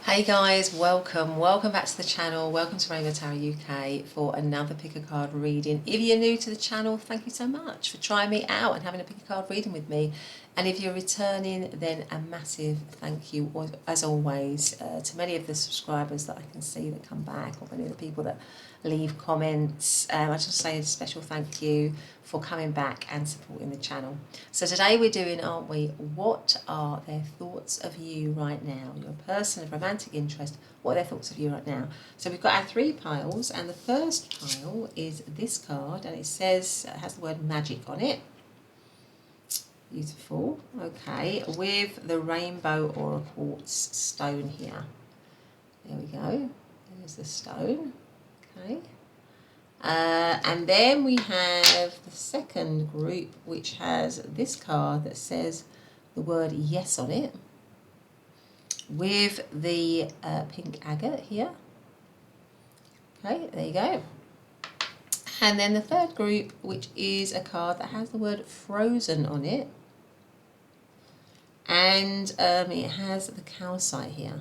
Hey guys, welcome back to the channel. Welcome to Rainbow Tarot UK for another pick a card reading. If you're new to the channel, thank you so much for trying me out and having a pick a card reading with me. And if you're returning, then a massive thank you, as always, to many of the subscribers that I can see that come back, or many of the people that leave comments. I just say a special thank you for coming back and supporting the channel. So today we're doing, aren't we, what are their thoughts of you right now? Your person of romantic interest, what are their thoughts of you right now? So we've got our three piles, and the first pile is this card, and it says, it has the word magic on it. Beautiful. Okay, with the rainbow or a quartz stone here. There we go. There's the stone. Okay. And then we have the second group, which has this card that says the word yes on it, with the pink agate here. Okay, there you go. And then the third group, which is a card that has the word frozen on it, and it has the calcite here.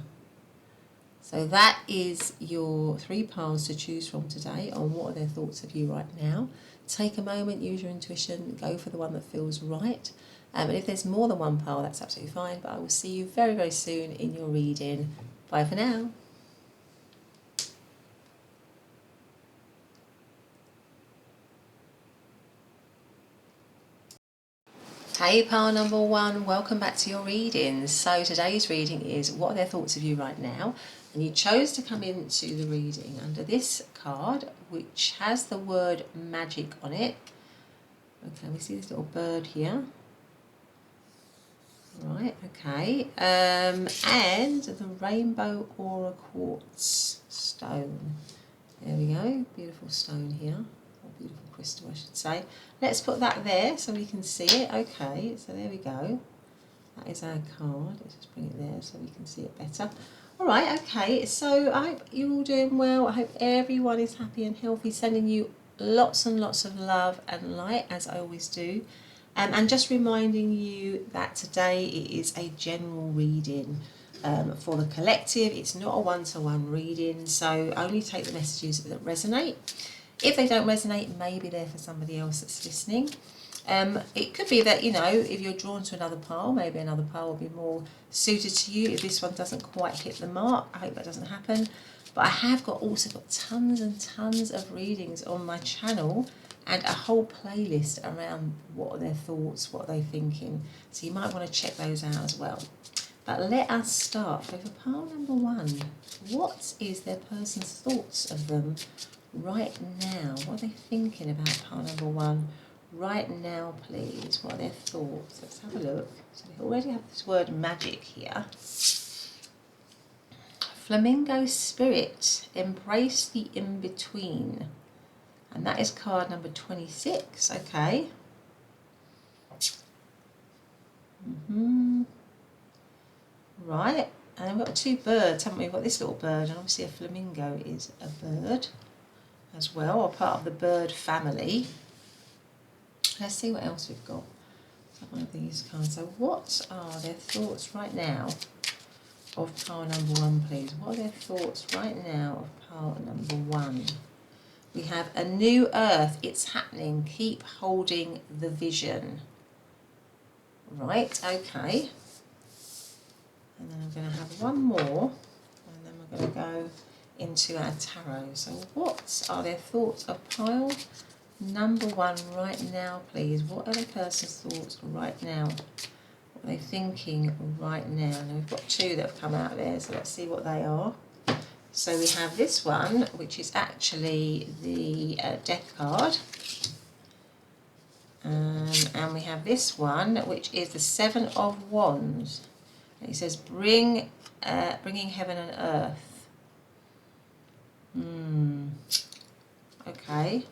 So that is your three piles to choose from today on what are their thoughts of you right now. Take a moment, use your intuition, go for the one that feels right. And if there's more than one pile, that's absolutely fine, but I will see you very, very soon in your reading. Bye for now. Hey pile number one, welcome back to your readings. So today's reading is what are their thoughts of you right now? And you chose to come into the reading under this card, which has the word magic on it. Okay, we see this little bird here. Right, okay. And the rainbow aura quartz stone. There we go, beautiful stone here. Or beautiful crystal, I should say. Let's put that there so we can see it. Okay, so there we go. That is our card. Let's just bring it there so we can see it better. All right, okay, so I hope you're all doing well. I hope everyone is happy and healthy, sending you lots and lots of love and light, as I always do. And just reminding you that today it is a general reading for the collective. It's not a one-to-one reading, so only take the messages that resonate. If they don't resonate, maybe they're for somebody else that's listening. It could be that, you know, if you're drawn to another pile, maybe another pile will be more suited to you. If this one doesn't quite hit the mark, I hope that doesn't happen. But I have also got tons and tons of readings on my channel and a whole playlist around what are their thoughts, what are they thinking. So you might want to check those out as well. But let us start with pile number one. What is their person's thoughts of them right now? What are they thinking about pile number one right now, please? What are their thoughts? Let's have a look. So we already have this word magic here. Flamingo spirit, embrace the in-between. And that is card number 26, okay. Right, and we've got two birds, haven't we? We've got this little bird, and obviously a flamingo is a bird as well, or part of the bird family. Let's see what else we've got. One of these cards. So what are their thoughts right now of pile number one, please? What are their thoughts right now of pile number one? We have a new earth. It's happening. Keep holding the vision. Right, okay. And then I'm going to have one more. And then we're going to go into our tarot. So what are their thoughts of pile number one right now, please? What are the person's thoughts right now? What are they thinking right now? Now we've got two that have come out there, so let's see what they are. So we have this one, which is actually the death card. And we have this one, which is the Seven of Wands. And it says, bringing heaven and earth. Okay.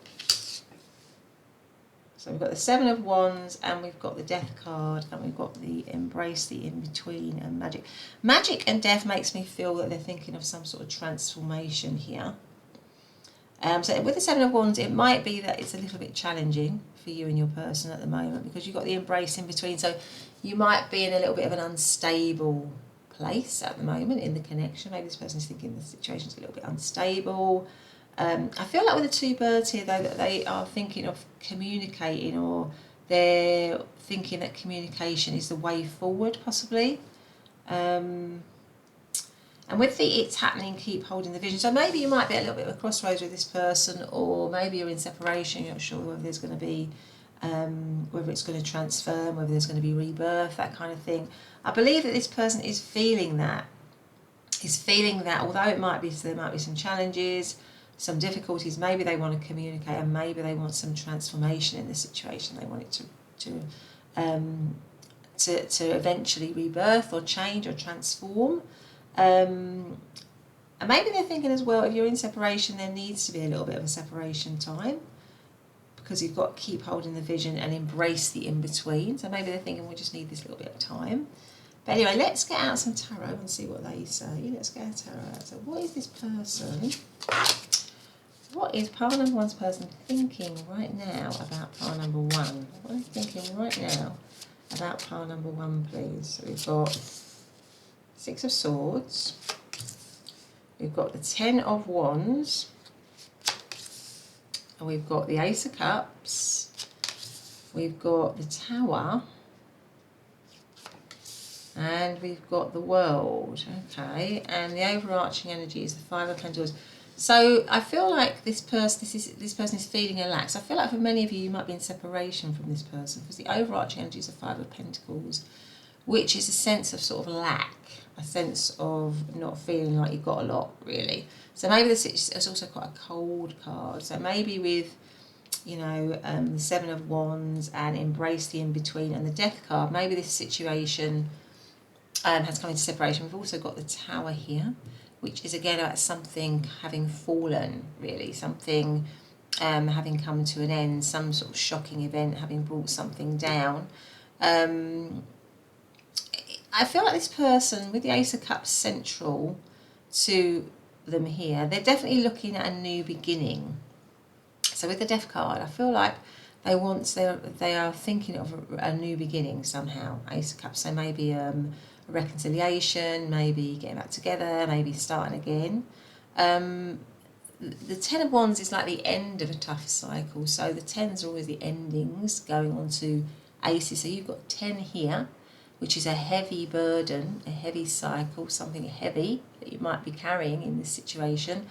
So we've got the Seven of Wands, and we've got the Death card, and we've got the Embrace the In-Between, and Magic. Magic and Death makes me feel that they're thinking of some sort of transformation here. So with the Seven of Wands, it might be that it's a little bit challenging for you and your person at the moment, because you've got the Embrace in between. So you might be in a little bit of an unstable place at the moment in the connection. Maybe this person's thinking the situation's a little bit unstable. I feel like with the two birds here, though, that they are thinking of communicating, or they're thinking that communication is the way forward, possibly. And with the it's happening, keep holding the vision. So maybe you might be at a little bit of a crossroads with this person, or maybe you're in separation, you're not sure whether there's going to be, whether it's going to transform, whether there's going to be rebirth, that kind of thing. I believe that this person is feeling that. Although it might be, so there might be some challenges, some difficulties, maybe they want to communicate, and maybe they want some transformation in the situation. They want it to eventually rebirth or change or transform. And maybe they're thinking as well, if you're in separation, there needs to be a little bit of a separation time, because you've got to keep holding the vision and embrace the in-between. So maybe they're thinking, we just need this little bit of time. But anyway, let's get out some tarot and see what they say. Let's get a tarot out. So what is this person? What is pile number one's person thinking right now about pile number one? What are they thinking right now about pile number one, please? So we've got Six of Swords. We've got the Ten of Wands. And we've got the Ace of Cups. We've got the Tower. And we've got the World. Okay. And the overarching energy is the Five of Pentacles. So I feel like this person is feeling a lack. So I feel like for many of you, you might be in separation from this person, because the overarching energy is the Five of Pentacles, which is a sense of sort of lack, a sense of not feeling like you've got a lot, really. So maybe this is also quite a cold card. So maybe with, you know, the Seven of Wands and embrace the in-between and the Death card, maybe this situation has come into separation. We've also got the Tower here, which is again about something having fallen, really, something having come to an end, some sort of shocking event having brought something down. I feel like this person, with the Ace of Cups central to them here, they're definitely looking at a new beginning. So with the Death card, I feel like they are thinking of a new beginning somehow. Ace of Cups, so maybe a reconciliation, maybe getting back together, maybe starting again. The Ten of Wands is like the end of a tough cycle. So the tens are always the endings going on to aces. So you've got 10 here, which is a heavy burden, a heavy cycle, something heavy that you might be carrying in this situation.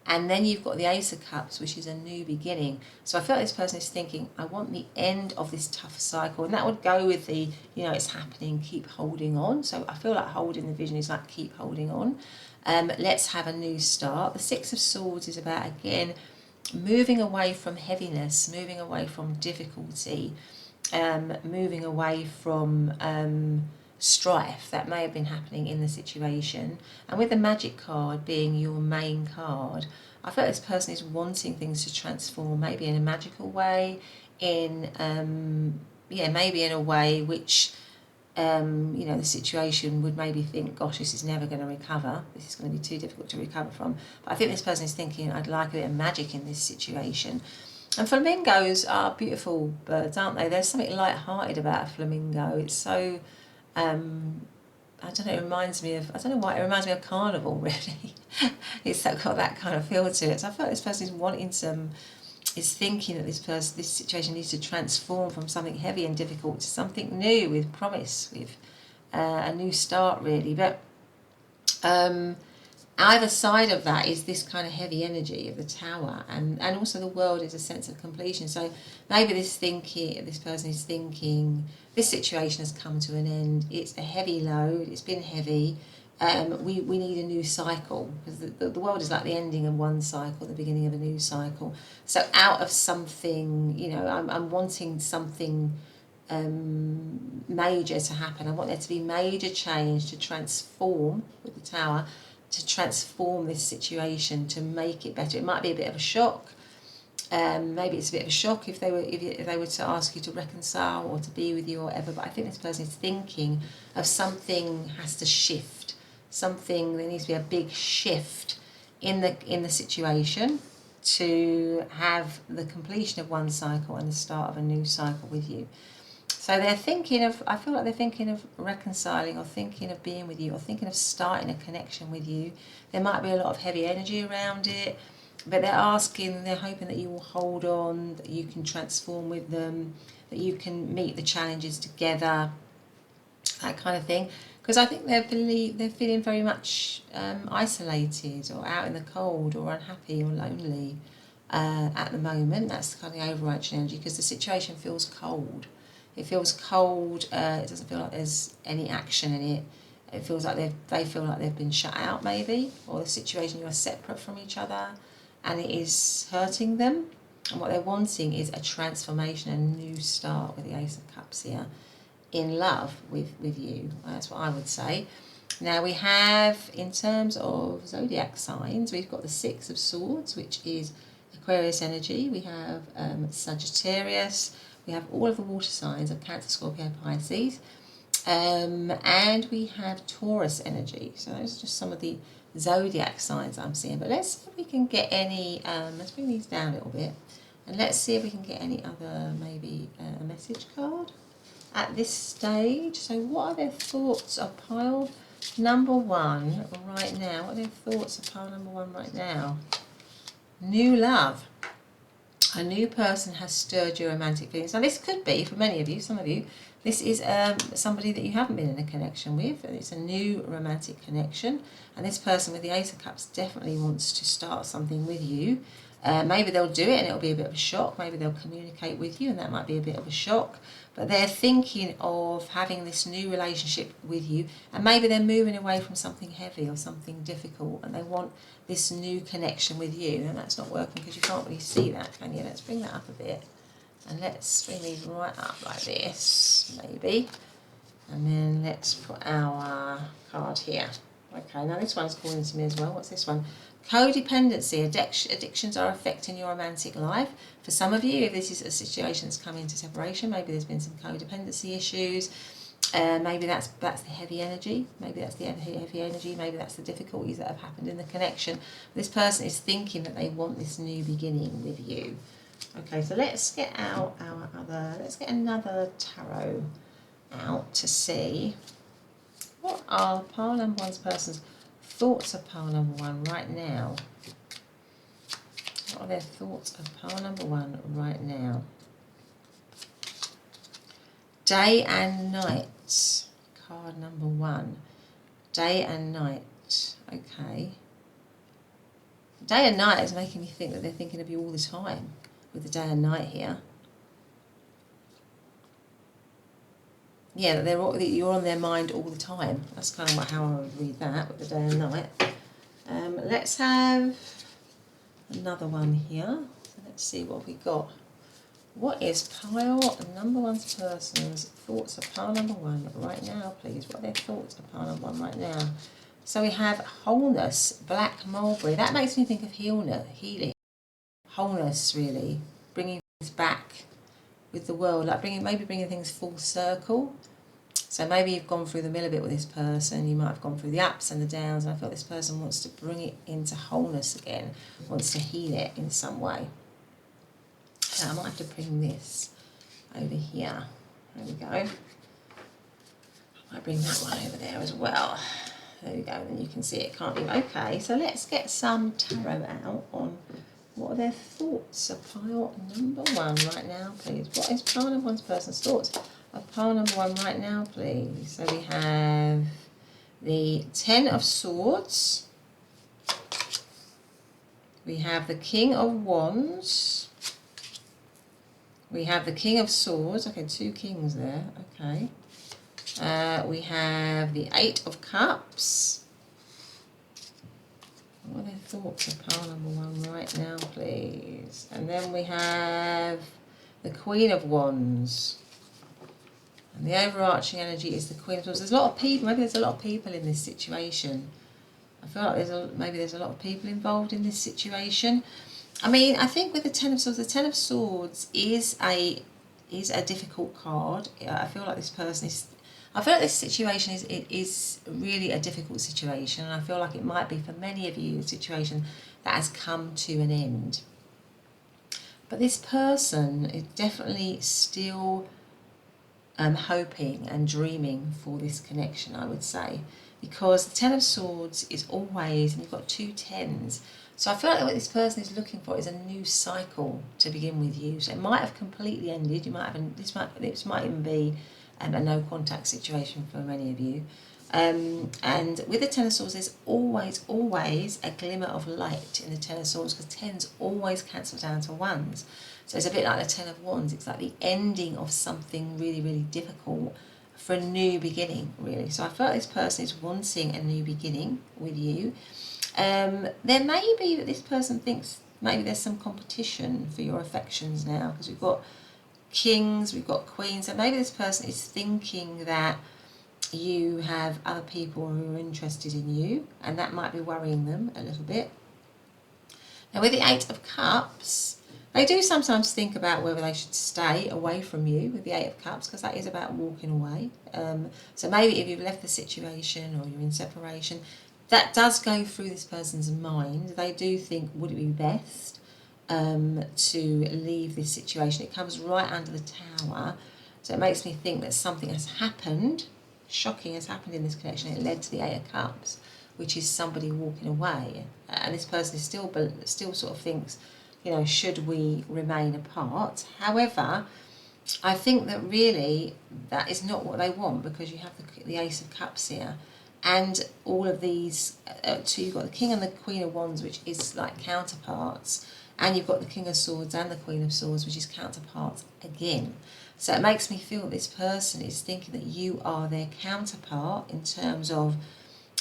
And then you've got the Ace of Cups, which is a new beginning. So I feel like this person is thinking, I want the end of this tough cycle. And that would go with the, you know, it's happening, keep holding on. So I feel like holding the vision is like keep holding on. Let's have a new start. The Six of Swords is about, again, moving away from heaviness, moving away from difficulty, moving away from strife that may have been happening in the situation. And with the Magic card being your main card, I feel like this person is wanting things to transform, maybe in a magical way, maybe in a way which you know, the situation would maybe think, gosh, this is never going to recover, this is going to be too difficult to recover from. But I think this person is thinking, I'd like a bit of magic in this situation. And flamingos are beautiful birds, aren't they? There's something light-hearted about a flamingo. It's so, I don't know, it reminds me of, I don't know why, it reminds me of carnival, really. It's got that kind of feel to it. So I feel like this person is wanting some, is thinking that this situation needs to transform from something heavy and difficult to something new, with promise, with a new start, really. But either side of that is this kind of heavy energy of the Tower, and also the World is a sense of completion. So maybe this person is thinking, this situation has come to an end, it's a heavy load, it's been heavy, we need a new cycle, because the World is like the ending of one cycle, the beginning of a new cycle. So out of something, you know, I'm wanting something major to happen. I want there to be major change to transform, with the Tower, to transform this situation, to make it better. It might be a bit of a shock. Maybe it's a bit of a shock if they were to ask you to reconcile or to be with you or whatever. But I think this person is thinking of something has to shift. There needs to be a big shift in the situation to have the completion of one cycle and the start of a new cycle with you. So they're thinking of, I feel like they're thinking of reconciling, or thinking of being with you, or thinking of starting a connection with you. There might be a lot of heavy energy around it, but they're asking, they're hoping that you will hold on, that you can transform with them, that you can meet the challenges together, that kind of thing. Because I think they're feeling very much isolated, or out in the cold, or unhappy, or lonely at the moment. That's kind of the overarching energy, because the situation feels cold. It feels cold. It doesn't feel like there's any action in it. It feels like they feel like they've been shut out, maybe, or the situation, you are separate from each other, and it is hurting them. And what they're wanting is a transformation, a new start, with the Ace of Cups here, in love with you. That's what I would say. Now we have, in terms of zodiac signs, we've got the Six of Swords, which is Aquarius energy. We have Sagittarius. We have all of the water signs of Cancer, Scorpio, Pisces. And we have Taurus energy. So those are just some of the zodiac signs I'm seeing. But let's see if we can get any, let's bring these down a little bit. And let's see if we can get any other, maybe a message card at this stage. So what are their thoughts of pile number one right now? What are their thoughts of pile number one right now? New love. A new person has stirred your romantic feelings. Now this could be, for many of you, some of you, this is somebody that you haven't been in a connection with, and it's a new romantic connection. And this person with the Ace of Cups definitely wants to start something with you. Maybe they'll do it and it'll be a bit of a shock. Maybe they'll communicate with you and that might be a bit of a shock. But they're thinking of having this new relationship with you, and maybe they're moving away from something heavy or something difficult, and they want this new connection with you. And that's not working because you can't really see that, can you? Let's bring that up a bit, and let's bring these right up like this, maybe. And then let's put our card here. Okay, now this one's calling to me as well. What's this one? Codependency. Addictions are affecting your romantic life. For some of you, if this is a situation that's come into separation, maybe there's been some codependency issues. Maybe that's the heavy energy. Maybe that's the heavy energy. Maybe that's the difficulties that have happened in the connection. This person is thinking that they want this new beginning with you. Okay, so let's get out let's get another tarot out to see what are pile number one's person's thoughts of pile number one right now. What are their thoughts of pile number one right now? Day and night. Card number one. Day and night. Okay. Day and night is making me think that they're thinking of you all the time with the day and night here. Yeah, that you're on their mind all the time. That's kind of how I would read that, with the day and night. Let's have another one here. So let's see what we got. What is pile number one's person's thoughts of pile number one right now, please? What are their thoughts of pile number one right now? So we have wholeness, black mulberry. That makes me think of healing, wholeness, really, bringing things back with the world, like maybe bringing things full circle. So maybe you've gone through the mill a bit with this person. You might have gone through the ups and the downs, and I feel this person wants to bring it into wholeness again, wants to heal it in some way. I might have to bring this over here. There we go. I might bring that one over there as well. There we go, and then you can see it, can't you? Okay, so let's get some tarot out on what are their thoughts of pile number one right now, please. What is pile number one's person's thoughts of pile number one right now, please? So we have the Ten of Swords. We have the King of Wands. We have the King of Swords. Okay, two kings there. Okay. We have the Eight of Cups. What are their thoughts of pile number one right now, please? And then we have the Queen of Wands. And the overarching energy is the Queen of Swords. There's a lot of people, maybe there's a lot of people in this situation. I feel like maybe there's a lot of people involved in this situation. I mean, I think with the Ten of Swords is a difficult card. I feel like this person is, I feel like this situation is really a difficult situation, and I feel like it might be for many of you a situation that has come to an end. But this person is definitely still hoping and dreaming for this connection, I would say, because the Ten of Swords is always, and you've got 2 tens. So I feel like what this person is looking for is a new cycle to begin with you. So it might have completely ended. You might have this might even be a no contact situation for many of you. And with the Ten of Swords, there's always a glimmer of light in the Ten of Swords, because tens always cancel down to ones. So it's a bit like the Ten of Wands. It's like the ending of something really, really difficult for a new beginning, really. So I feel like this person is wanting a new beginning with you. There may be that this person thinks maybe there's some competition for your affections now, because we've got kings, we've got queens. So maybe this person is thinking that you have other people who are interested in you, and that might be worrying them a little bit. Now with the Eight of Cups, they do sometimes think about whether they should stay away from you with the Eight of Cups, because that is about walking away. So maybe if you've left the situation or you're in separation, that does go through this person's mind. They do think, would it be best to leave this situation? It comes right under the Tower. So it makes me think that something has happened, shocking has happened in this connection. It led to the Eight of Cups, which is somebody walking away. And this person is still sort of thinks, you know, should we remain apart? However, I think that really that is not what they want, because you have the Ace of Cups here. And all of these, so you've got the King and the Queen of Wands, which is like counterparts. And you've got the King of Swords and the Queen of Swords, which is counterparts again. So it makes me feel that this person is thinking that you are their counterpart in terms of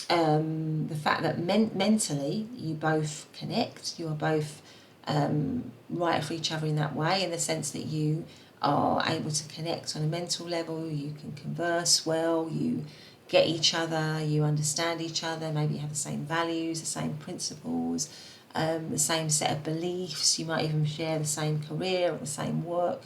the fact that mentally you both connect. You are both right for each other in that way, in the sense that you are able to connect on a mental level. You can converse well, you get each other, you understand each other, maybe you have the same values, the same principles, the same set of beliefs. You might even share the same career or the same work.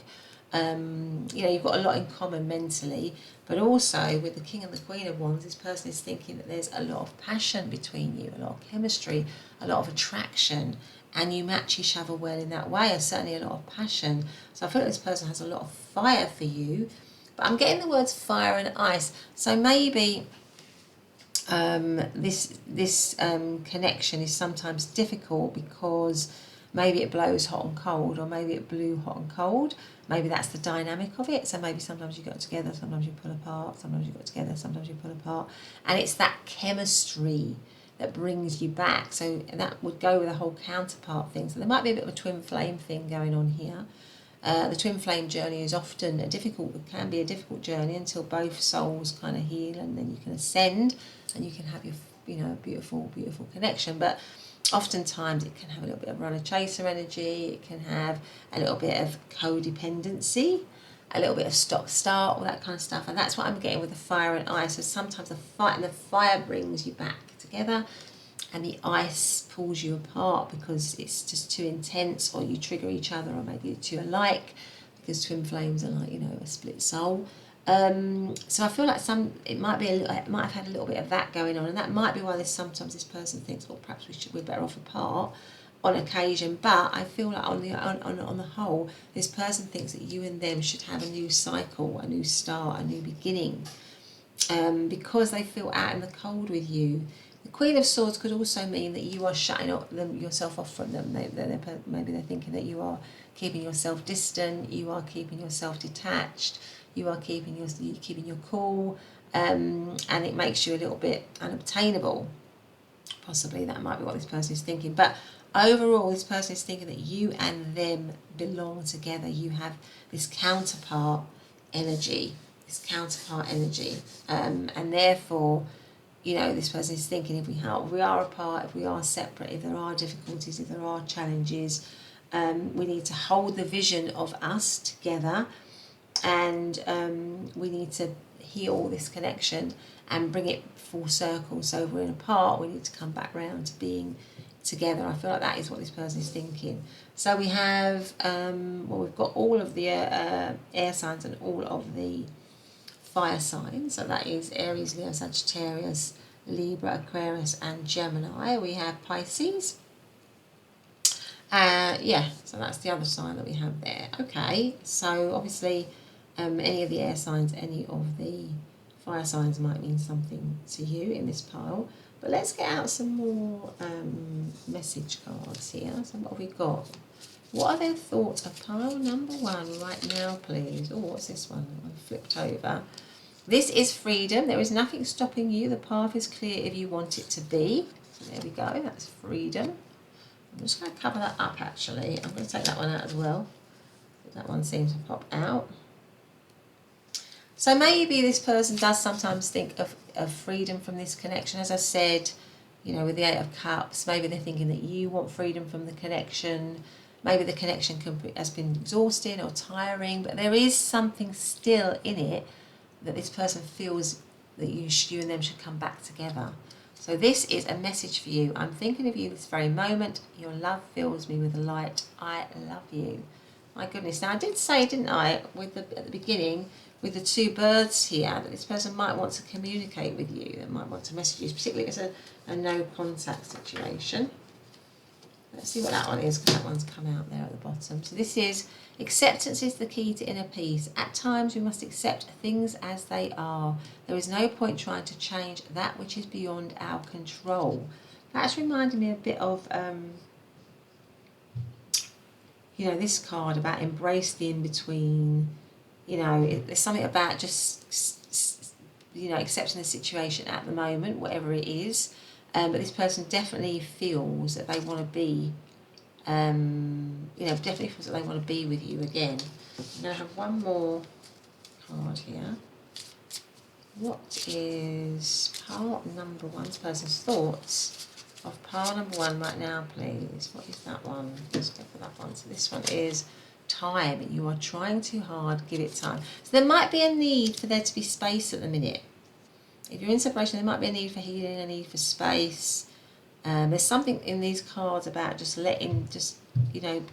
You know, you've got a lot in common mentally, but also with the King and the Queen of Wands, this person is thinking that there's a lot of passion between you, a lot of chemistry, a lot of attraction, and you match each other well in that way, and certainly a lot of passion. So I feel like this person has a lot of fire for you, but I'm getting the words fire and ice. So maybe this connection is sometimes difficult because maybe it blows hot and cold, or maybe it blew hot and cold. Maybe that's the dynamic of it. So maybe sometimes you go together, sometimes you pull apart, sometimes you go together, sometimes you pull apart. And it's that chemistry that brings you back. So that would go with the whole counterpart thing. So there might be a bit of a twin flame thing going on here. The twin flame journey is often can be a difficult journey until both souls kind of heal, and then you can ascend and you can have your, you know, beautiful, beautiful connection. But oftentimes it can have a little bit of runner-chaser energy, it can have a little bit of codependency, a little bit of stop-start, all that kind of stuff. And that's what I'm getting with the fire and ice. So sometimes the fire brings you back together, and the ice pulls you apart because it's just too intense, or you trigger each other, or maybe you're too alike, because twin flames are like, you know, a split soul. So I feel like it might have had a little bit of that going on, and that might be why sometimes this person thinks, well, perhaps we're better off apart on occasion. But I feel like on the whole, this person thinks that you and them should have a new cycle, a new start, a new beginning, because they feel out in the cold with you. The Queen of Swords could also mean that you are shutting yourself off from them. Maybe they're thinking that you are keeping yourself distant, you are keeping yourself detached, you are keeping your cool, and it makes you a little bit unobtainable. Possibly that might be what this person is thinking. But overall, this person is thinking that you and them belong together. You have this counterpart energy, and therefore, you know, this person is thinking, if we are apart, if we are separate, if there are difficulties, if there are challenges, we need to hold the vision of us together, and we need to heal this connection and bring it full circle. So if we're apart, we need to come back round to being together. I feel like that is what this person is thinking. So we have, we've got all of the air signs and all of the fire signs. So that is Aries, Leo, Sagittarius, Libra, Aquarius and Gemini. We have Pisces. So that's the other sign that we have there. Okay, so obviously Any of the air signs, any of the fire signs might mean something to you in this pile. But let's get out some more message cards here. So what have we got? What are their thoughts of pile number 1 right now, please? Oh, what's this one? I've flipped over. This is freedom. There is nothing stopping you. The path is clear if you want it to be. So there we go. That's freedom. I'm just going to cover that up, actually. I'm going to take that one out as well. That one seems to pop out. So maybe this person does sometimes think of freedom from this connection. As I said, you know, with the 8 of Cups, maybe they're thinking that you want freedom from the connection. Maybe the connection has been exhausting or tiring, but there is something still in it that this person feels that you and them should come back together. So this is a message for you. I'm thinking of you this very moment. Your love fills me with light. I love you. My goodness. Now I did say, didn't I, at the beginning, with the 2 birds here, that this person might want to communicate with you, that might want to message you, particularly if it's a no contact situation. Let's see what that one is, because that one's come out there at the bottom. So this is, acceptance is the key to inner peace. At times we must accept things as they are. There is no point trying to change that which is beyond our control. That's reminding me a bit of, you know, this card about embrace the in-between. You know, there's something about just, you know, accepting the situation at the moment, whatever it is. But this person definitely feels that they want to be, you know, definitely feels that they want to be with you again. I'm going to have one more card here. What is pile number 1's person's thoughts of pile number 1 right now, please? What is that one? Let's go for that one. So this one is time. You are trying too hard, give it time. So there might be a need for there to be space at the minute. If you're in separation, there might be a need for healing, a need for space. There's something in these cards about just letting, you know,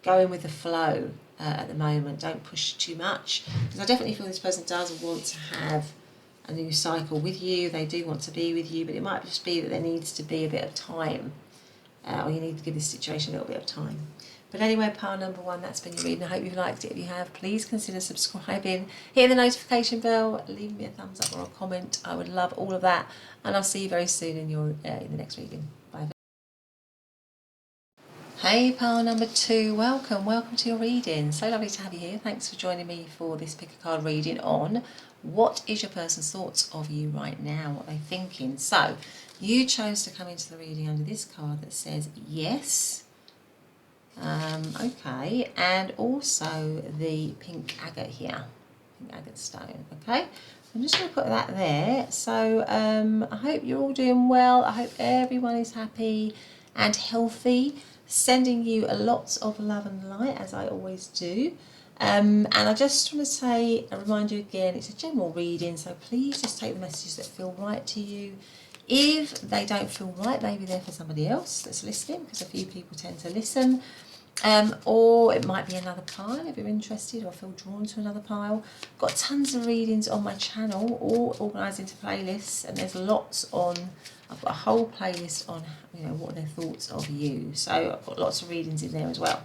going with the flow at the moment. Don't push too much. Because I definitely feel this person does want to have a new cycle with you. They do want to be with you, but it might just be that there needs to be a bit of time. Or you need to give this situation a little bit of time. But anyway, pile number 1, that's been your reading. I hope you've liked it. If you have, please consider subscribing, hit the notification bell, leave me a thumbs up or a comment. I would love all of that. And I'll see you very soon in the next reading. Bye. Hey, pile number 2, welcome to your reading. So lovely to have you here. Thanks for joining me for this pick a card reading on what is your person's thoughts of you right now, what they're thinking. So you chose to come into the reading under this card that says yes. Okay, and also the pink agate here, pink agate stone. Okay, I'm just going to put that there. So I hope you're all doing well. I hope everyone is happy and healthy. Sending you a lot of love and light, as I always do. And I just want to say, I remind you again, it's a general reading, so please just take the messages that feel right to you. If they don't feel right, maybe they're for somebody else that's listening, because a few people tend to listen. Or it might be another pile if you're interested or feel drawn to another pile. Got tons of readings on my channel, all organised into playlists, and there's lots on. I've got a whole playlist on, you know, what are their thoughts of you. So I've got lots of readings in there as well.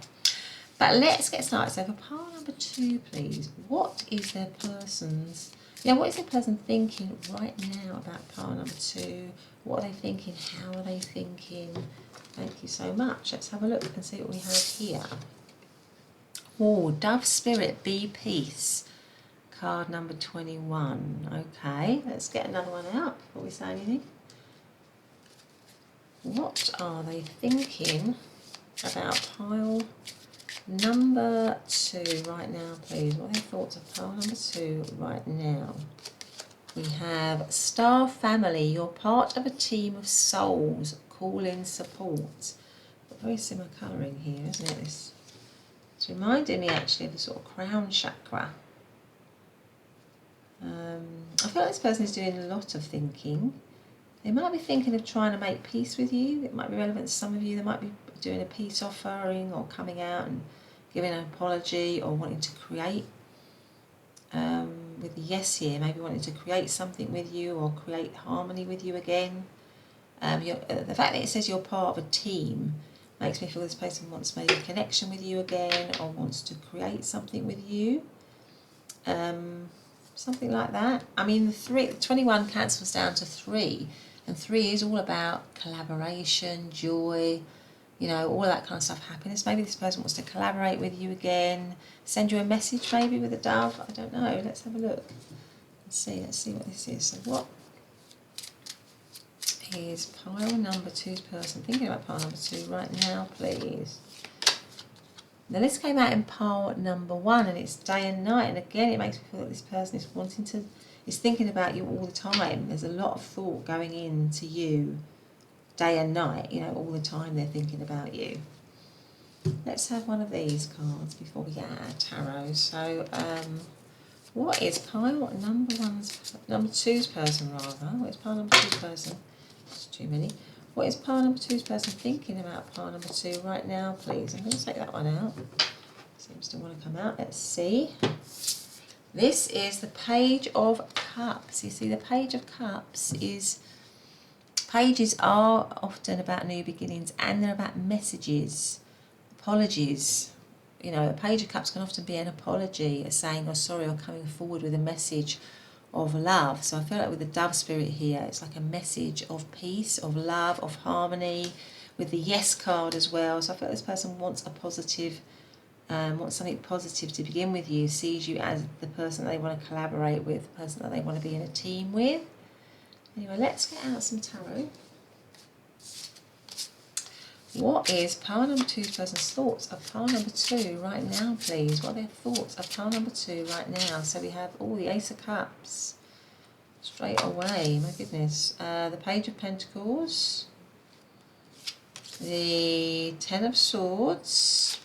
But let's get started. So for pile number 2, please, what is their person's, what is the person thinking right now about pile number 2? What are they thinking? How are they thinking? Thank you so much. Let's have a look and see what we have here. Oh, Dove Spirit, Be Peace. Card number 21. Okay, let's get another one out before we say anything. What are they thinking about pile number 2 right now, please? What are their thoughts of pile number 2 right now? We have Star Family. You're part of a team of souls. Call in support. Got very similar colouring here, isn't it? It's reminding me actually of the sort of crown chakra. I feel like this person is doing a lot of thinking. They might be thinking of trying to make peace with you. It might be relevant to some of you. They might be doing a peace offering or coming out and giving an apology or wanting to create. With the yes here, maybe wanting to create something with you or create harmony with you again. The fact that it says you're part of a team makes me feel this person wants maybe a connection with you again or wants to create something with you. Something like that. I mean, the 21 cancels down to 3, and 3 is all about collaboration, joy, you know, all that kind of stuff, happiness. Maybe this person wants to collaborate with you again, send you a message maybe with a dove. I don't know. Let's have a look. Let's see what this is. So what is pile number 2's person thinking about pile number 2 right now, please? Now this came out in pile number 1, and it's day and night, and again it makes me feel that this person is thinking about you all the time. There's a lot of thought going into you day and night, you know, all the time they're thinking about you. Let's have one of these cards before we get out of tarot. So what is pile number 2's person rather? What is pile number 2's person? It's too many. What is pile number 2's person thinking about pile number 2 right now, please? I'm going to take that one out. Seems to want to come out. Let's see. This is the Page of Cups. You see, the Page of Cups is... Pages are often about new beginnings, and they're about messages, apologies. You know, a Page of Cups can often be an apology, a saying, "Oh, sorry," or coming forward with a message of love. So I feel like with the dove spirit here, it's like a message of peace, of love, of harmony, with the yes card as well. So I feel like this person wants a positive, wants something positive to begin with you, sees you as the person that they want to collaborate with, the person that they want to be in a team with. Anyway, let's get out some tarot. What is pile number 2's person's thoughts of pile number 2 right now, please? What are their thoughts of pile number 2 right now? So we have all the Ace of Cups straight away. My goodness. The Page of Pentacles. The Ten of Swords.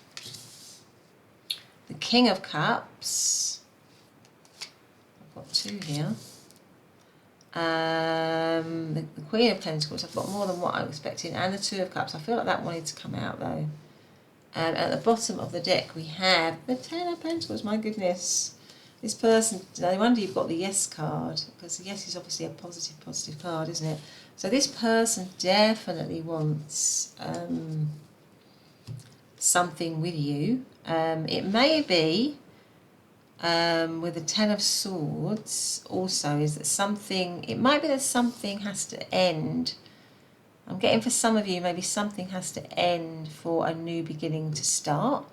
The King of Cups. I've got 2 here. The Queen of Pentacles, I've got more than what I was expecting, and the Two of Cups. I feel like that wanted to come out though. At the bottom of the deck we have the Ten of Pentacles. My goodness, this person, no wonder you've got the Yes card, because the Yes is obviously a positive card, isn't it? So this person definitely wants something with you. It may be with the Ten of Swords also, is that something, it might be that something has to end. I'm getting for some of you, maybe something has to end for a new beginning to start.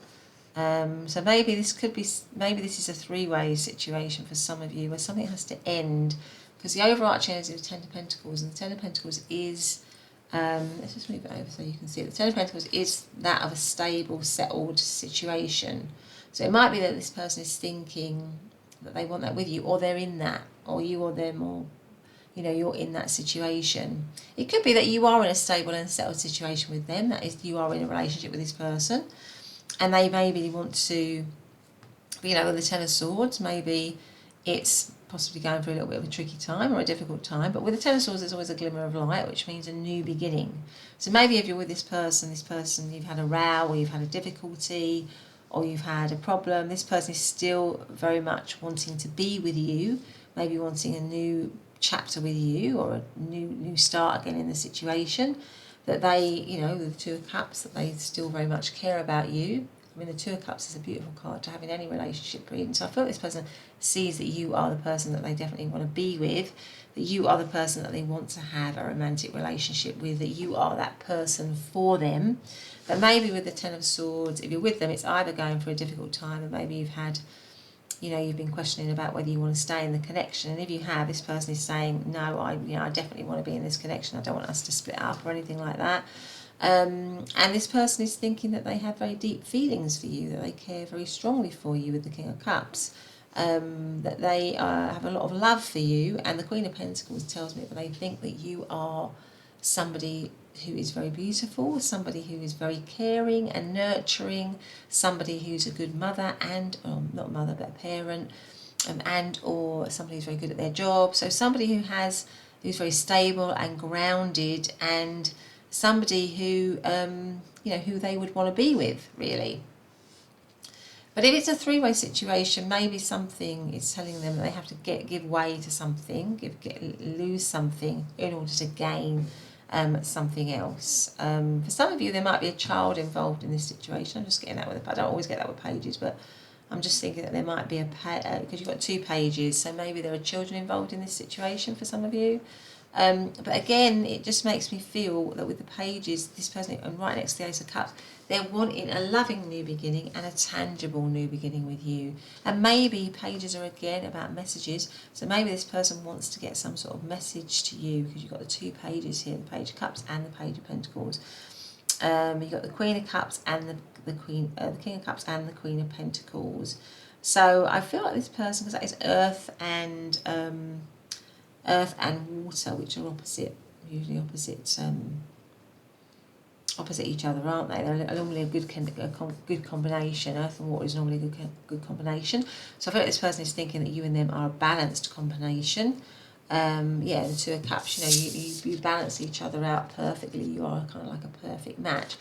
So maybe this could be, maybe this is a 3-way situation for some of you where something has to end, because the overarching energy of the Ten of Pentacles, and the Ten of Pentacles is, let's just move it over so you can see it. The Ten of Pentacles is that of a stable, settled situation. So it might be that this person is thinking that they want that with you, or they're in that, or you or them, or, you know, you're in that situation. It could be that you are in a stable and settled situation with them, that is, you are in a relationship with this person, and they maybe want to, you know, with the Ten of Swords, maybe it's possibly going through a little bit of a tricky time or a difficult time, but with the Ten of Swords there's always a glimmer of light, which means a new beginning. So maybe if you're with this person, you've had a row, or you've had a difficulty, or you've had a problem, this person is still very much wanting to be with you, maybe wanting a new chapter with you, or a new start again in the situation, that they, you know, the Two of Cups, that they still very much care about you. I mean, the Two of Cups is a beautiful card to have in any relationship reading. So I feel this person sees that you are the person that they definitely want to be with, that you are the person that they want to have a romantic relationship with, that you are that person for them. But maybe with the Ten of Swords, if you're with them, it's either going through a difficult time, and maybe you've had, you know, you've been questioning about whether you want to stay in the connection. And if you have, this person is saying, no, I definitely want to be in this connection. I don't want us to split up or anything like that. And this person is thinking that they have very deep feelings for you, that they care very strongly for you with the King of Cups, that they have a lot of love for you. And the Queen of Pentacles tells me that they think that you are somebody who is very beautiful, somebody who is very caring and nurturing, somebody who's a good mother and, not mother, but a parent, and or somebody who's very good at their job. So somebody who's very stable and grounded, and somebody who, who they would want to be with, really. But if it's a 3-way situation, maybe something is telling them that they have to give way to something, lose something in order to gain something else. For some of you, there might be a child involved in this situation. I'm just getting that with, I don't always get that with pages, but I'm just thinking that there might be because you've got 2 pages, so maybe there are children involved in this situation for some of you. But again, it just makes me feel that with the pages, this person, and right next to the Ace of Cups, they're wanting a loving new beginning and a tangible new beginning with you. And maybe pages are again about messages. So maybe this person wants to get some sort of message to you, because you've got the 2 pages here, the Page of Cups and the Page of Pentacles. You've got the Queen of Cups and the King of Cups and the Queen of Pentacles. So I feel like this person, because that is earth and water, which are usually opposite each other, aren't they? They're normally a good combination. Earth and water is normally a good combination. So I feel like this person is thinking that you and them are a balanced combination. Yeah, the 2 of Cups, you balance each other out perfectly. You are kind of like a perfect match.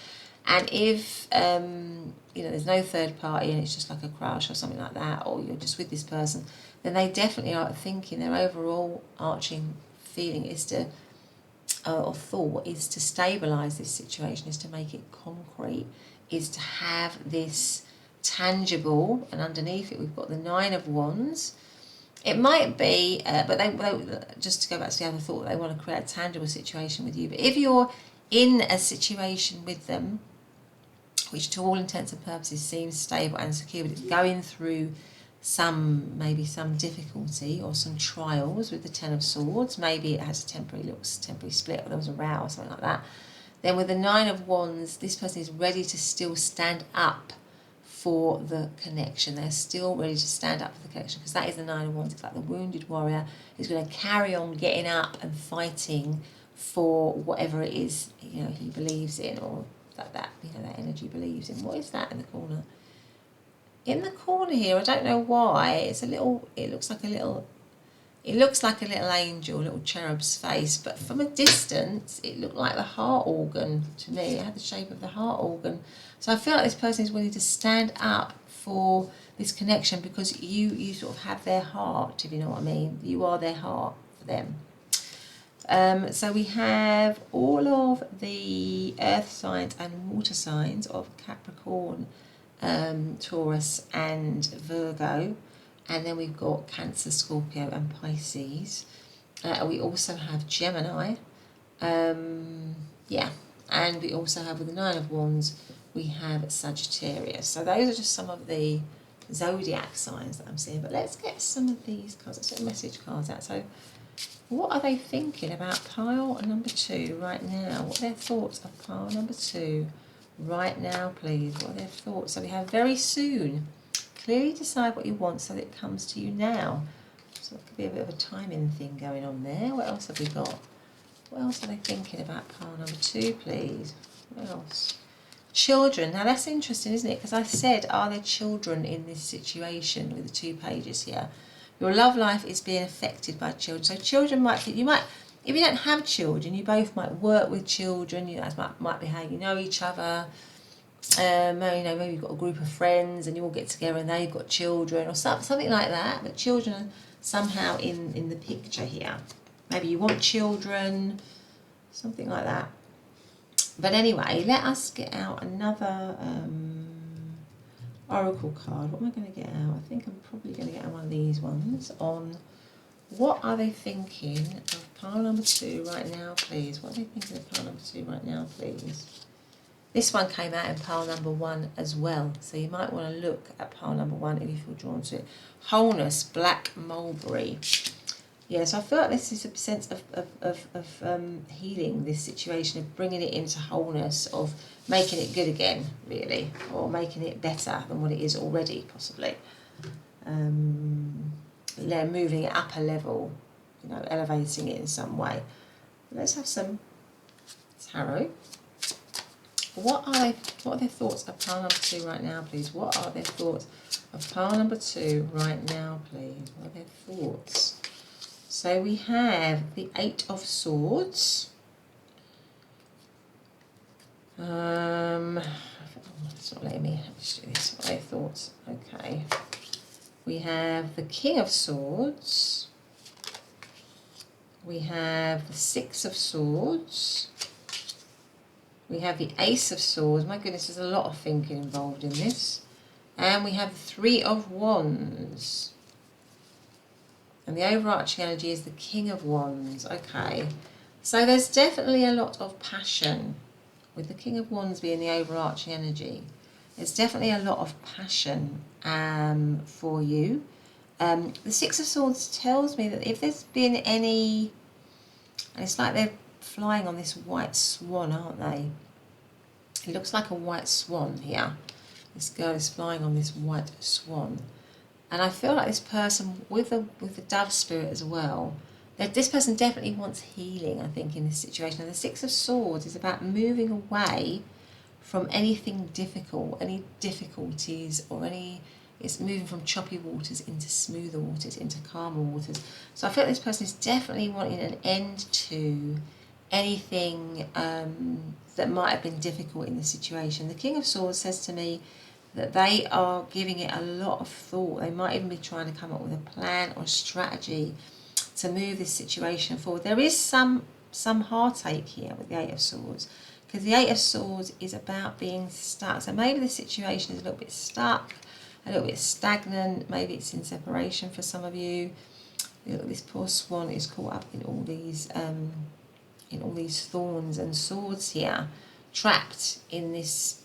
And if there's no third party and it's just like a crush or something like that, or you're just with this person, then they definitely are thinking their overall arching feeling is to, or thought is to stabilise this situation, is to make it concrete, is to have this tangible. And underneath it we've got the 9 of Wands. It might be, but they just to go back to the other thought, they want to create a tangible situation with you. But if you're in a situation with them, which to all intents and purposes seems stable and secure, but it's going through maybe some difficulty or some trials with the 10 of Swords, maybe it has a temporary split, or there was a row or something like that, then with the 9 of Wands, this person is ready to still stand up for the connection. They're still ready to stand up for the connection, because that is the 9 of Wands. It's like the wounded warrior who's going to carry on getting up and fighting for whatever it is he believes in, or that energy believes in. What is that in the corner? In the corner here, I don't know why. It looks like a little angel, a little cherub's face, but from a distance it looked like the heart organ to me. It had the shape of the heart organ. So I feel like this person is willing to stand up for this connection, because you sort of have their heart, if you know what I mean. You are their heart for them. So we have all of the earth signs and water signs of Capricorn, Taurus and Virgo, and then we've got Cancer, Scorpio and Pisces. We also have Gemini, and we also have, with the 9 of Wands, we have Sagittarius. So those are just some of the zodiac signs that I'm seeing. But let's get some of these cards. Let's get message cards out. So what are they thinking about pile number 2 right now? What are their thoughts of pile number 2 right now, please? What are their thoughts? So we have very soon. Clearly decide what you want so that it comes to you now. So it could be a bit of a timing thing going on there. What else have we got? What else are they thinking about pile number 2, please? What else? Children. Now that's interesting, isn't it? Because I said, are there children in this situation with the 2 pages here? Your love life is being affected by children. So children if you don't have children, you both might work with children. That might be how you know each other. Maybe you've got a group of friends and you all get together and they've got children, or something like that. But children are somehow in the picture here. Maybe you want children, something like that. But anyway, let us get out another oracle card. What am I going to get out? I think I'm probably going to get out one of these ones on what are they thinking of pile number 2 right now, please. What are they thinking of pile number 2 right now, please? This one came out in pile number 1 as well, so you might want to look at pile number 1 if you feel drawn to it. Wholeness, Black Mulberry. Yeah, so I feel like this is a sense of healing this situation, of bringing it into wholeness, of making it good again, really, or making it better than what it is already, possibly. Moving it up a level, elevating it in some way. Let's have some tarot. What are their thoughts of pile number 2 right now, please? What are their thoughts of pile number 2 right now, please? What are their thoughts? So we have the 8 of Swords. It's not letting me just do this. What are their thoughts? Okay. We have the King of Swords. We have the 6 of Swords. We have the Ace of Swords. My goodness, there's a lot of thinking involved in this. And we have the Three of Wands. And the overarching energy is the King of Wands. Okay. So there's definitely a lot of passion with the King of Wands being the overarching energy. There's definitely a lot of passion for you. The Six of Swords tells me that if there's been any, and it's like they're flying on this white swan, aren't they? It looks like a white swan here. This girl is flying on this white swan. And I feel like this person, with the dove spirit as well, that this person definitely wants healing, I think, in this situation. And the Six of Swords is about moving away from anything difficult, any difficulties, or it's moving from choppy waters into smoother waters, into calmer waters. So I feel like this person is definitely wanting an end to anything that might have been difficult in the situation. The King of Swords says to me that they are giving it a lot of thought. They might even be trying to come up with a plan or strategy to move this situation forward. There is some heartache here with the Eight of Swords, because the Eight of Swords is about being stuck. So maybe the situation is a little bit stuck, a little bit stagnant. Maybe it's in separation for some of you. This poor swan is caught up in all these thorns and swords here, trapped in this,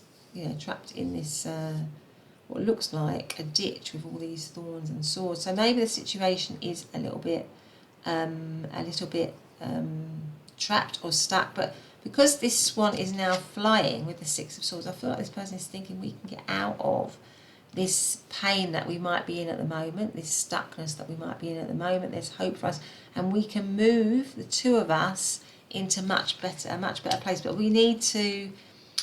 what looks like a ditch with all these thorns and swords. So maybe the situation is a little bit trapped or stuck, but because this swan is now flying with the Six of Swords, I feel like this person is thinking we can get out of this pain that we might be in at the moment, this stuckness that we might be in at the moment. There's hope for us, and we can move, the two of us, into a much better place. But we need to,